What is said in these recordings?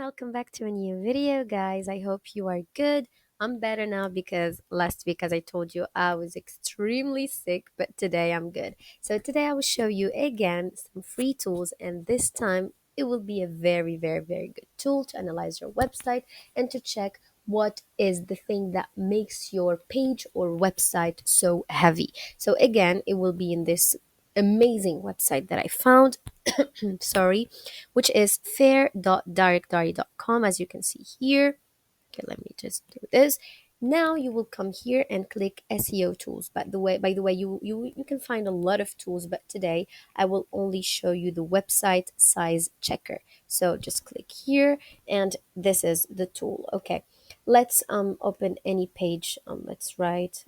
welcome back to a new video, guys. I hope you are good. I'm better now because last week, as I told you, I was extremely sick, but today I'm good. So today I will show you again some free tools, and this time it will be a very good tool to analyze your website and to check what is the thing that makes your page or website so heavy. So again, it will be in this amazing website that I found, sorry, which is fair.directory.com, as you can see here. Okay, let me just do this. Now you will come here and click SEO tools. By the way, you can find a lot of tools, but today I will only show you the website size checker. So just click here, and this is the tool. Okay, let's open any page. Let's write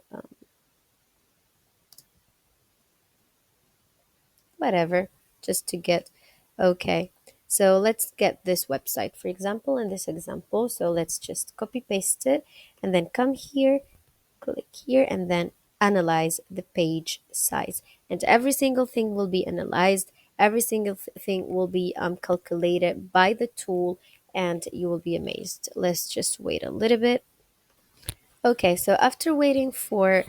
whatever, just to get. Okay, so let's get this website, for example, in this example. So let's just copy paste it and then come here, click here, and then analyze the page size, and every single thing will be analyzed. Every single thing will be calculated by the tool, and you will be amazed. Let's just wait a little bit. Okay, so after waiting for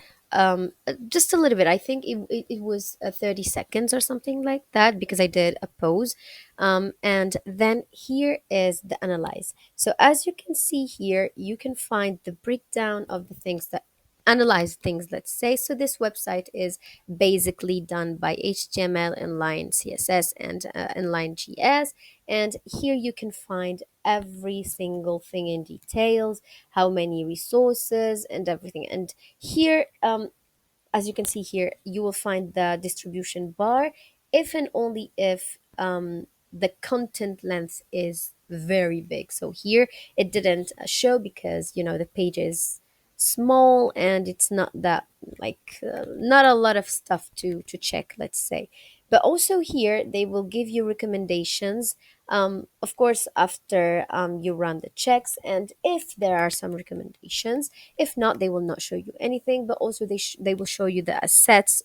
just a little bit, I think it was 30 seconds or something like that, because I did a pause. And then here is the analyze. So as you can see here, you can find the breakdown of the things that analyze things, let's say. So this website is basically done by HTML, inline CSS, and inline GS. And here you can find every single thing in details, how many resources and everything. And here, as you can see here, you will find the distribution bar if and only if the content length is very big. So here it didn't show because the page is small and it's not that, like, not a lot of stuff to check, let's say. But also here they will give you recommendations, of course, after you run the checks, and if there are some recommendations. If not, they will not show you anything. But also they will show you the assets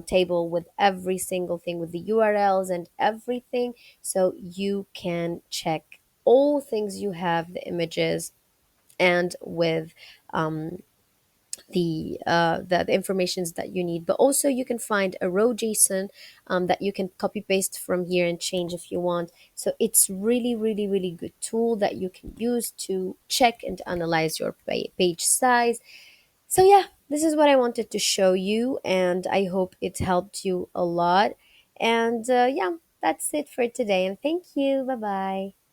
table with every single thing, with the URLs and everything, so you can check all things you have, the images, and with the informations that you need. But also you can find a raw JSON that you can copy paste from here and change if you want. So it's really good tool that you can use to check and analyze your page size. So yeah, this is what I wanted to show you, and I hope it helped you a lot. And yeah, that's it for today, and thank you. Bye bye.